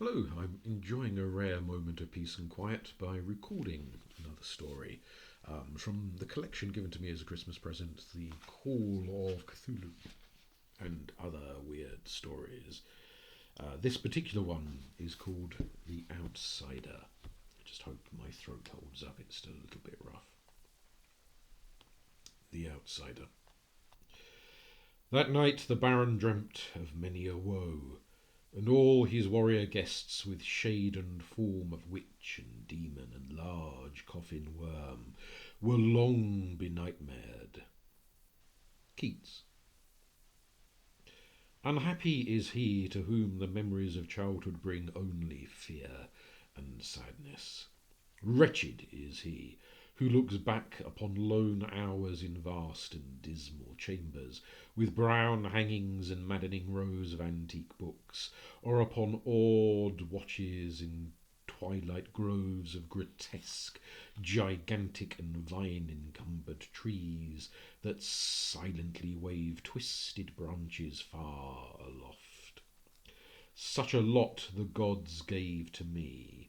Hello, I'm enjoying a rare moment of peace and quiet by recording another story from the collection given to me as a Christmas present, The Call of Cthulhu and Other Weird Stories. This particular one is called The Outsider. I just hope my throat holds up, it's still a little bit rough. The Outsider. That night the Baron dreamt of many a woe, and all his warrior guests with shade and form of witch and demon and large coffin worm were long benightmared. Keats. Unhappy is he to whom the memories of childhood bring only fear and sadness. Wretched is he who looks back upon lone hours in vast and dismal chambers, with brown hangings and maddening rows of antique books, or upon awed watches in twilight groves of grotesque, gigantic and vine-encumbered trees that silently wave twisted branches far aloft. Such a lot the gods gave to me,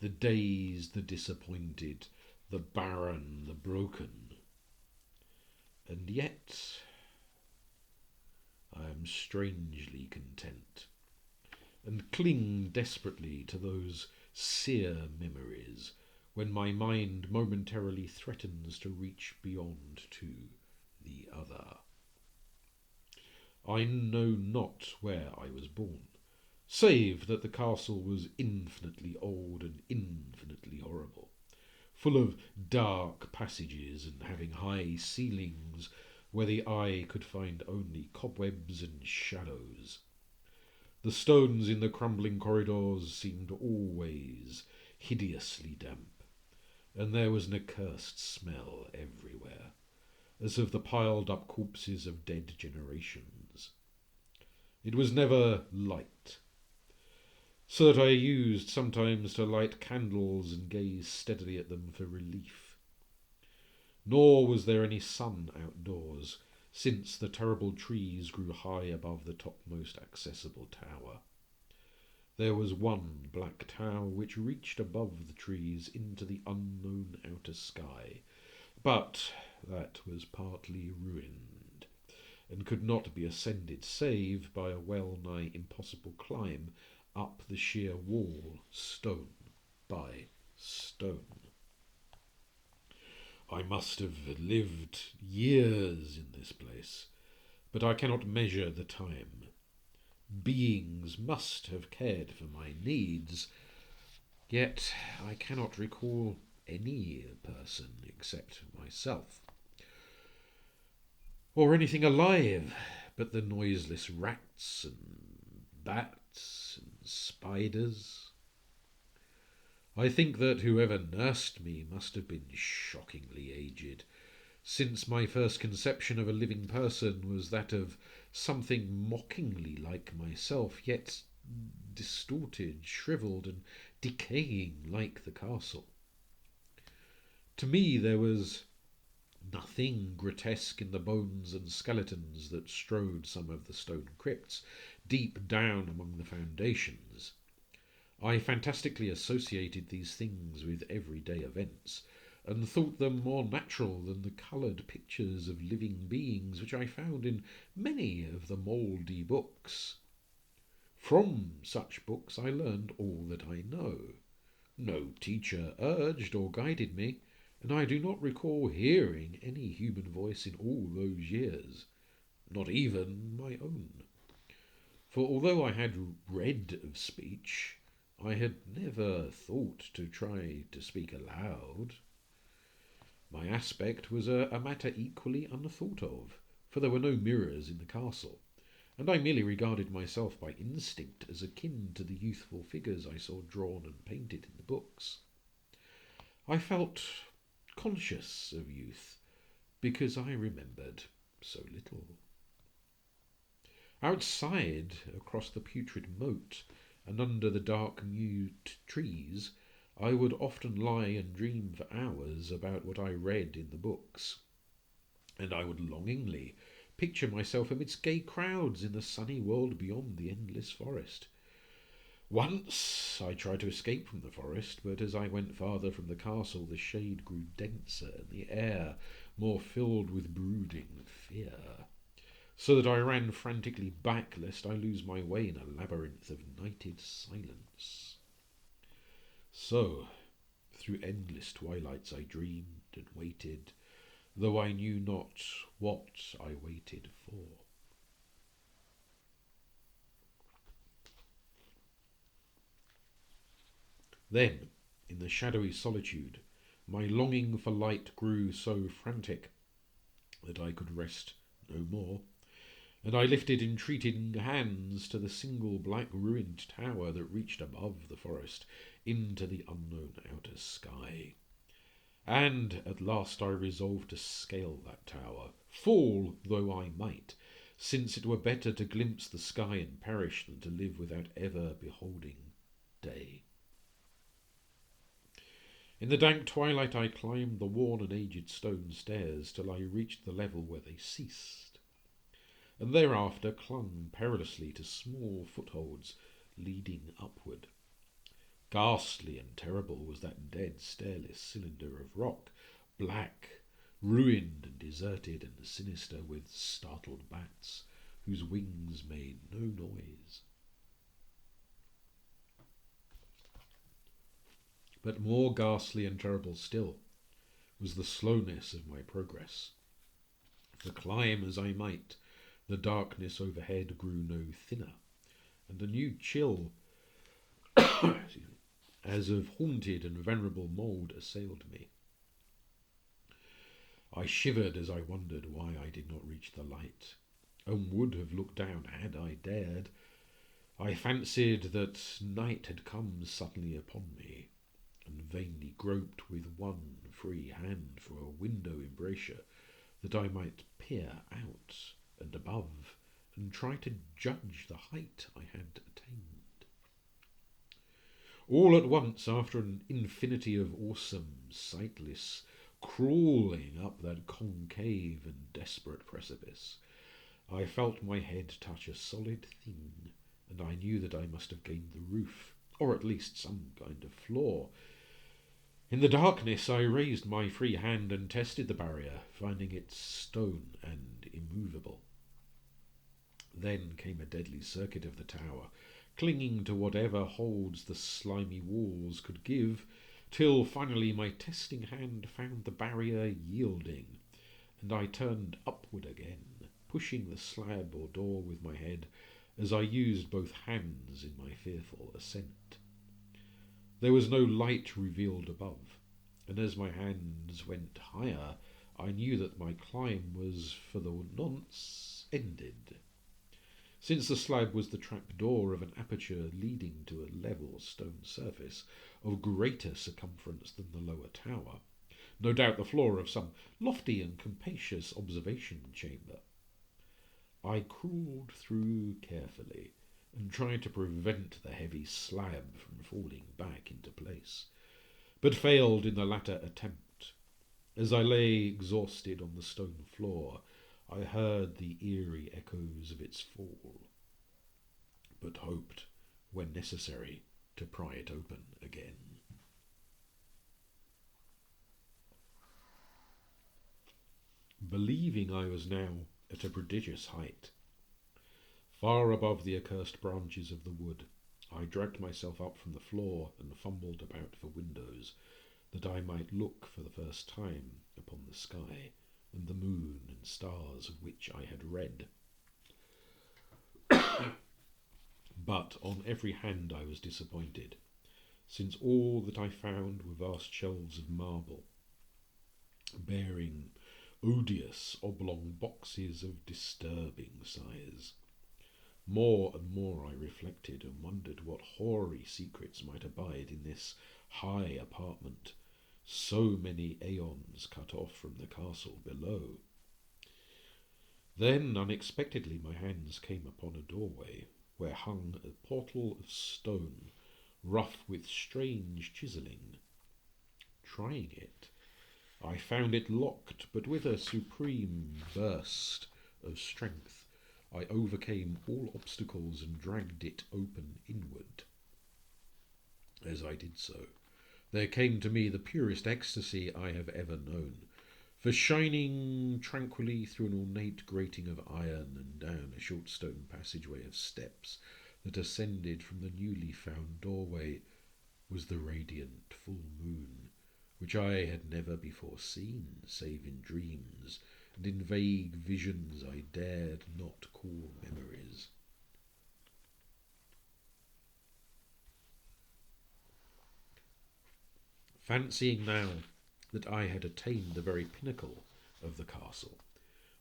the dazed, the disappointed, the barren, the broken. And yet I am strangely content, and cling desperately to those sere memories when my mind momentarily threatens to reach beyond to the other. I know not where I was born, save that the castle was infinitely old and infinitely horrible, full of dark passages and having high ceilings where the eye could find only cobwebs and shadows. The stones in the crumbling corridors seemed always hideously damp, and there was an accursed smell everywhere, as of the piled up corpses of dead generations. It was never light, so that I used sometimes to light candles and gaze steadily at them for relief. Nor was there any sun outdoors, since the terrible trees grew high above the topmost accessible tower. There was one black tower which reached above the trees into the unknown outer sky, but that was partly ruined, and could not be ascended save by a well-nigh impossible climb up the sheer wall, stone by stone. I must have lived years in this place, but I cannot measure the time. Beings must have cared for my needs, yet I cannot recall any person except myself, or anything alive but the noiseless rats and bats and spiders. I think that whoever nursed me must have been shockingly aged, since my first conception of a living person was that of something mockingly like myself, yet distorted, shriveled, and decaying like the castle. To me there was nothing grotesque in the bones and skeletons that strode some of the stone crypts deep down among the foundations. I fantastically associated these things with everyday events, and thought them more natural than the coloured pictures of living beings which I found in many of the mouldy books. From such books I learned all that I know. No teacher urged or guided me, and I do not recall hearing any human voice in all those years, not even my own. For although I had read of speech, I had never thought to try to speak aloud. My aspect was a matter equally unthought of, for there were no mirrors in the castle, and I merely regarded myself by instinct as akin to the youthful figures I saw drawn and painted in the books. I felt conscious of youth because I remembered so little. Outside, across the putrid moat, and under the dark mute trees, I would often lie and dream for hours about what I read in the books, and I would longingly picture myself amidst gay crowds in the sunny world beyond the endless forest, Once I tried to escape from the forest, but as I went farther from the castle, the shade grew denser and the air more filled with brooding fear, so that I ran frantically back lest I lose my way in a labyrinth of nighted silence. So, through endless twilights I dreamed and waited, though I knew not what I waited for. Then, in the shadowy solitude, my longing for light grew so frantic that I could rest no more, and I lifted entreating hands to the single black ruined tower that reached above the forest into the unknown outer sky. And at last I resolved to scale that tower, fall though I might, since it were better to glimpse the sky and perish than to live without ever beholding day. In the dank twilight I climbed the worn and aged stone stairs till I reached the level where they ceased, and thereafter clung perilously to small footholds leading upward. Ghastly and terrible was that dead, stairless cylinder of rock, black, ruined and deserted and sinister with startled bats, whose wings made no noise. But more ghastly and terrible still was the slowness of my progress. For climb as I might, the darkness overhead grew no thinner, and a new chill as of haunted and venerable mould assailed me. I shivered as I wondered why I did not reach the light, and would have looked down had I dared. I fancied that night had come suddenly upon me, and vainly groped with one free hand for a window embrasure, that I might peer out and above, and try to judge the height I had attained. All at once, after an infinity of awesome, sightless crawling up that concave and desperate precipice, I felt my head touch a solid thing, and I knew that I must have gained the roof, or at least some kind of floor. In the darkness I raised my free hand and tested the barrier, finding it stone and immovable. Then came a deadly circuit of the tower, clinging to whatever holds the slimy walls could give, till finally my testing hand found the barrier yielding, and I turned upward again, pushing the slab or door with my head as I used both hands in my fearful ascent. There was no light revealed above, and as my hands went higher, I knew that my climb was for the nonce ended, since the slab was the trap-door of an aperture leading to a level stone surface of greater circumference than the lower tower, no doubt the floor of some lofty and capacious observation chamber. I crawled through carefully, and tried to prevent the heavy slab from falling back into place, but failed in the latter attempt. As I lay exhausted on the stone floor, I heard the eerie echoes of its fall, but hoped, when necessary, to pry it open again. Believing I was now at a prodigious height, far above the accursed branches of the wood, I dragged myself up from the floor and fumbled about for windows, that I might look for the first time upon the sky and the moon and stars of which I had read. But on every hand I was disappointed, since all that I found were vast shelves of marble, bearing odious oblong boxes of disturbing size. More and more I reflected and wondered what hoary secrets might abide in this high apartment, so many aeons cut off from the castle below. Then unexpectedly my hands came upon a doorway, where hung a portal of stone, rough with strange chiselling. Trying it, I found it locked, but with a supreme burst of strength I overcame all obstacles and dragged it open inward. As I did so, there came to me the purest ecstasy I have ever known, for shining tranquilly through an ornate grating of iron and down a short stone passageway of steps that ascended from the newly found doorway was the radiant full moon, which I had never before seen save in dreams and in vague visions I dared not call memories. Fancying now that I had attained the very pinnacle of the castle,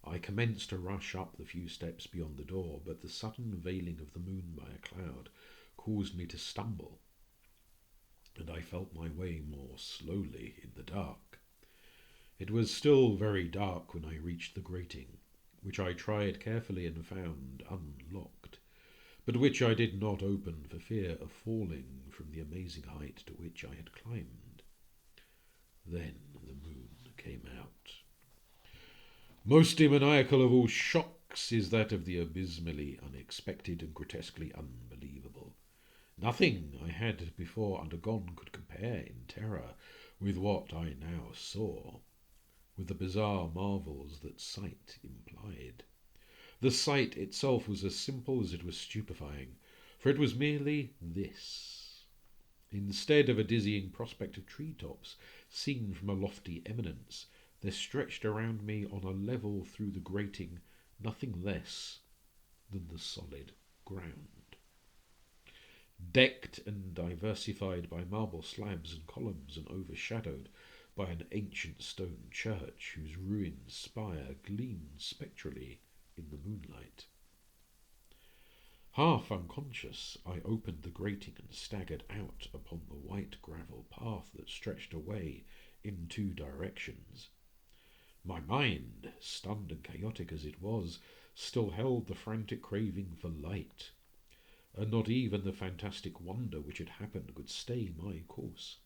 I commenced to rush up the few steps beyond the door, but the sudden veiling of the moon by a cloud caused me to stumble, and I felt my way more slowly in the dark. It was still very dark when I reached the grating, which I tried carefully and found unlocked, but which I did not open for fear of falling from the amazing height to which I had climbed. Then the moon came out. Most demoniacal of all shocks is that of the abysmally unexpected and grotesquely unbelievable. Nothing I had before undergone could compare in terror with what I now saw, with the bizarre marvels that sight implied. The sight itself was as simple as it was stupefying, for it was merely this. Instead of a dizzying prospect of treetops seen from a lofty eminence, there stretched around me on a level through the grating nothing less than the solid ground. Decked and diversified by marble slabs and columns, and overshadowed by an ancient stone church whose ruined spire gleamed spectrally in the moonlight. Half unconscious, I opened the grating and staggered out upon the white gravel path that stretched away in two directions. My mind, stunned and chaotic as it was, still held the frantic craving for light, and not even the fantastic wonder which had happened could stay my course.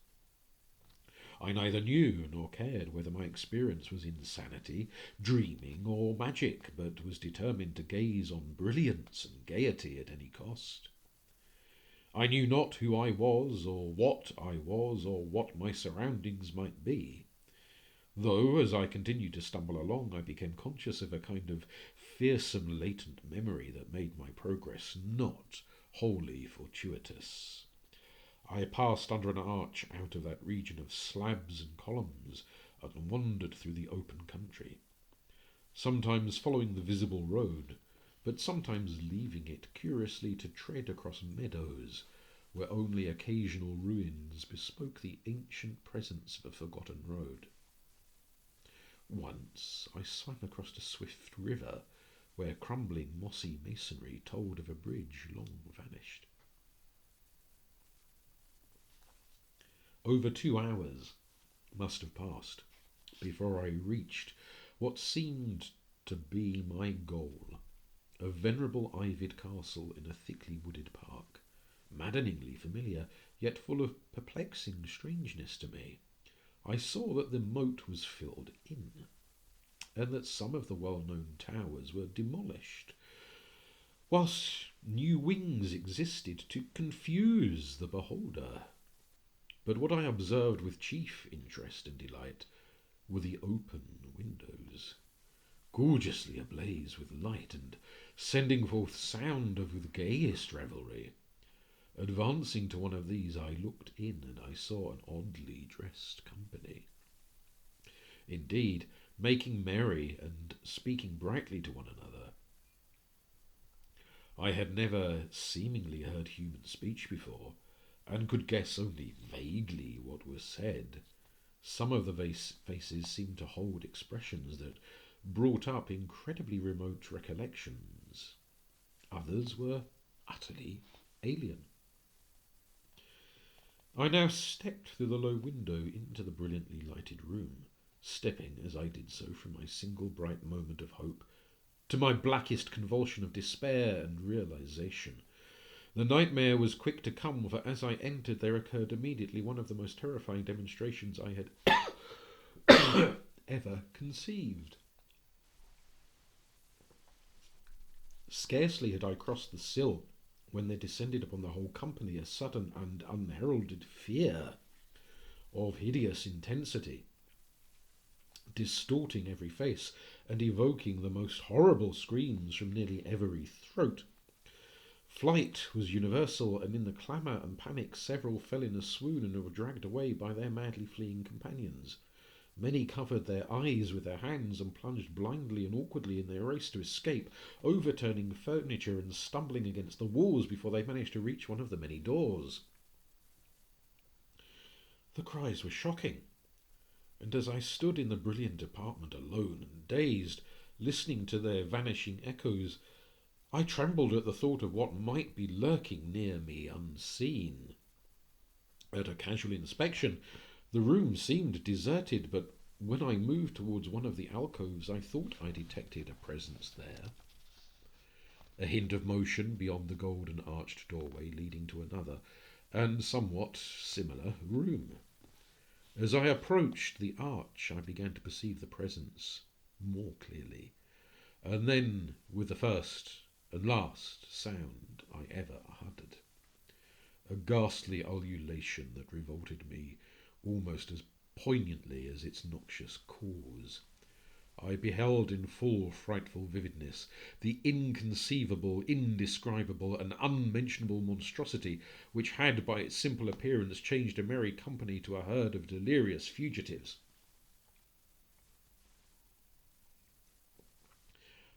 I neither knew nor cared whether my experience was insanity, dreaming, or magic, but was determined to gaze on brilliance and gaiety at any cost. I knew not who I was, or what my surroundings might be, though as I continued to stumble along I became conscious of a kind of fearsome latent memory that made my progress not wholly fortuitous. I passed under an arch out of that region of slabs and columns and wandered through the open country, sometimes following the visible road, but sometimes leaving it curiously to tread across meadows where only occasional ruins bespoke the ancient presence of a forgotten road. Once I swam across a swift river where crumbling mossy masonry told of a bridge long vanished. Over 2 hours must have passed before I reached what seemed to be my goal, a venerable ivied castle in a thickly wooded park, maddeningly familiar, yet full of perplexing strangeness to me. I saw that the moat was filled in, and that some of the well-known towers were demolished, whilst new wings existed to confuse the beholder. But what I observed with chief interest and delight were the open windows, gorgeously ablaze with light and sending forth sound of the gayest revelry. Advancing to one of these, I looked in, and I saw an oddly dressed company. Indeed, making merry and speaking brightly to one another. I had never seemingly heard human speech before, and could guess only vaguely what was said. Some of the faces seemed to hold expressions that brought up incredibly remote recollections. Others were utterly alien. I now stepped through the low window into the brilliantly lighted room, stepping, as I did so, from my single bright moment of hope to my blackest convulsion of despair and realization. The nightmare was quick to come, for as I entered there occurred immediately one of the most terrifying demonstrations I had ever conceived. Scarcely had I crossed the sill when there descended upon the whole company a sudden and unheralded fear of hideous intensity, distorting every face and evoking the most horrible screams from nearly every throat. Flight was universal, and in the clamour and panic several fell in a swoon and were dragged away by their madly fleeing companions. Many covered their eyes with their hands and plunged blindly and awkwardly in their race to escape, overturning furniture and stumbling against the walls before they managed to reach one of the many doors. The cries were shocking, and as I stood in the brilliant apartment alone and dazed, listening to their vanishing echoes, I trembled at the thought of what might be lurking near me unseen. At a casual inspection, the room seemed deserted, but when I moved towards one of the alcoves, I thought I detected a presence there. A hint of motion beyond the golden arched doorway leading to another, and somewhat similar room. As I approached the arch, I began to perceive the presence more clearly, and then, with the first and last sound I ever uttered, a ghastly ululation that revolted me almost as poignantly as its noxious cause, I beheld in full frightful vividness the inconceivable, indescribable, and unmentionable monstrosity which had by its simple appearance changed a merry company to a herd of delirious fugitives.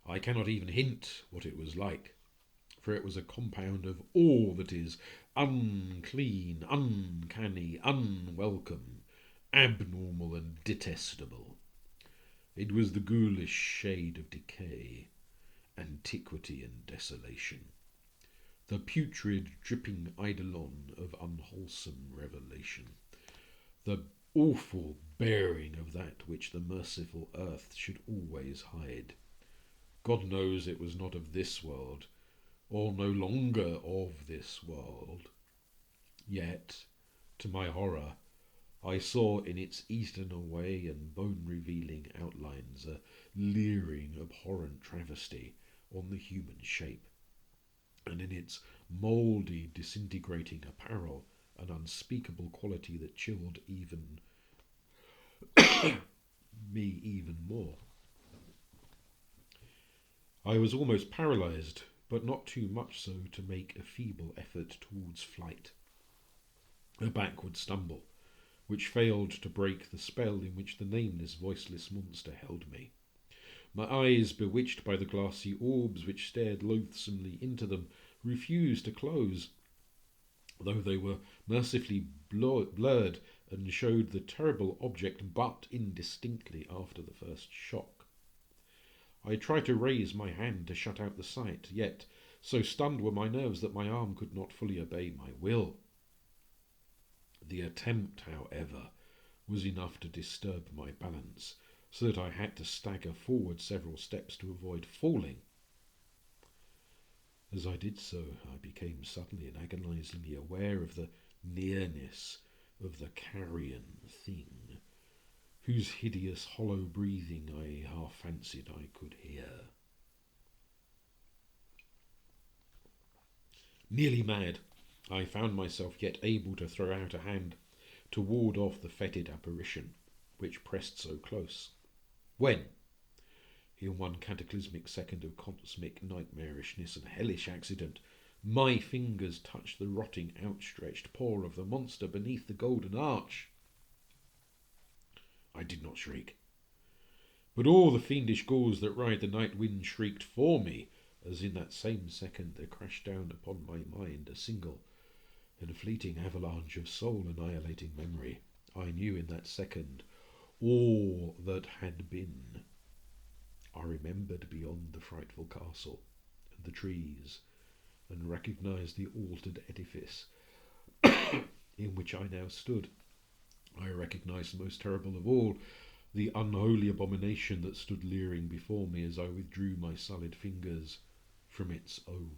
I cannot even hint what it was like, for it was a compound of all that is unclean, uncanny, unwelcome, abnormal, and detestable. It was the ghoulish shade of decay, antiquity, and desolation, the putrid, dripping eidolon of unwholesome revelation, the awful bearing of that which the merciful earth should always hide. God knows it was not of this world, or no longer of this world. Yet, to my horror, I saw in its eaten away and bone-revealing outlines a leering, abhorrent travesty on the human shape, and in its mouldy, disintegrating apparel an unspeakable quality that chilled even me even more. I was almost paralysed, but not too much so to make a feeble effort towards flight. A backward stumble, which failed to break the spell in which the nameless, voiceless monster held me. My eyes, bewitched by the glassy orbs which stared loathsomely into them, refused to close, though they were mercifully blurred and showed the terrible object but indistinctly after the first shock. I tried to raise my hand to shut out the sight, yet so stunned were my nerves that my arm could not fully obey my will. The attempt, however, was enough to disturb my balance, so that I had to stagger forward several steps to avoid falling. As I did so, I became suddenly and agonizingly aware of the nearness of the carrion thing, whose hideous hollow breathing I half fancied I could hear. Nearly mad, I found myself yet able to throw out a hand to ward off the fetid apparition, which pressed so close, when, in one cataclysmic second of cosmic nightmarishness and hellish accident, my fingers touched the rotting, outstretched paw of the monster beneath the golden arch. I did not shriek, but all the fiendish ghouls that ride the night wind shrieked for me, as in that same second there crashed down upon my mind a single and fleeting avalanche of soul-annihilating memory. I knew in that second all that had been. I remembered beyond the frightful castle and the trees, and recognised the altered edifice in which I now stood. I recognised the most terrible of all, the unholy abomination that stood leering before me as I withdrew my sullied fingers from its own.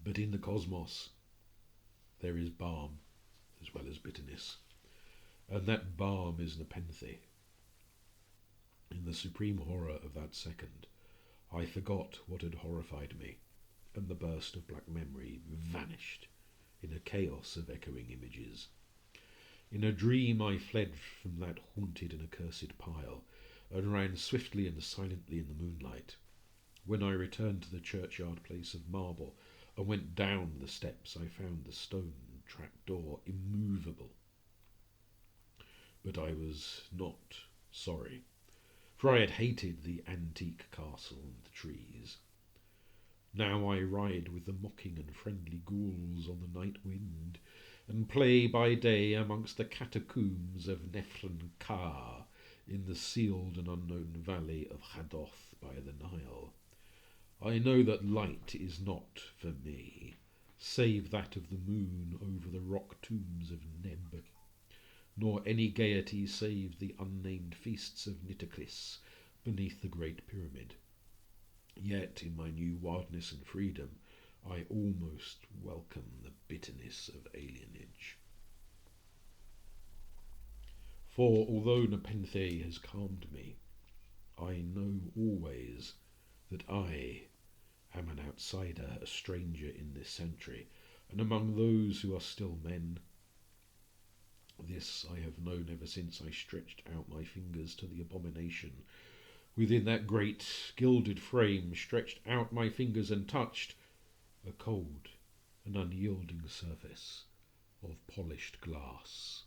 But in the cosmos there is balm as well as bitterness, and that balm is nepenthe. In the supreme horror of that second, I forgot what had horrified me, and the burst of black memory vanished in a chaos of echoing images. In a dream I fled from that haunted and accursed pile, and ran swiftly and silently in the moonlight. When I returned to the churchyard place of marble and went down the steps, I found the stone trap-door immovable. But I was not sorry, for I had hated the antique castle and the trees. Now I ride with the mocking and friendly ghouls on the night wind, and play by day amongst the catacombs of Nefren Ka in the sealed and unknown valley of Hadoth by the Nile. I know that light is not for me, save that of the moon over the rock tombs of Neb, nor any gaiety save the unnamed feasts of Nitocris beneath the Great Pyramid. Yet in my new wildness and freedom I almost welcome the bitterness of alienage. For although Nepenthe has calmed me, I know always that I am an outsider, a stranger in this sanctuary, and among those who are still men. This I have known ever since I stretched out my fingers to the abomination within that great gilded frame, stretched out my fingers and touched a cold and unyielding surface of polished glass.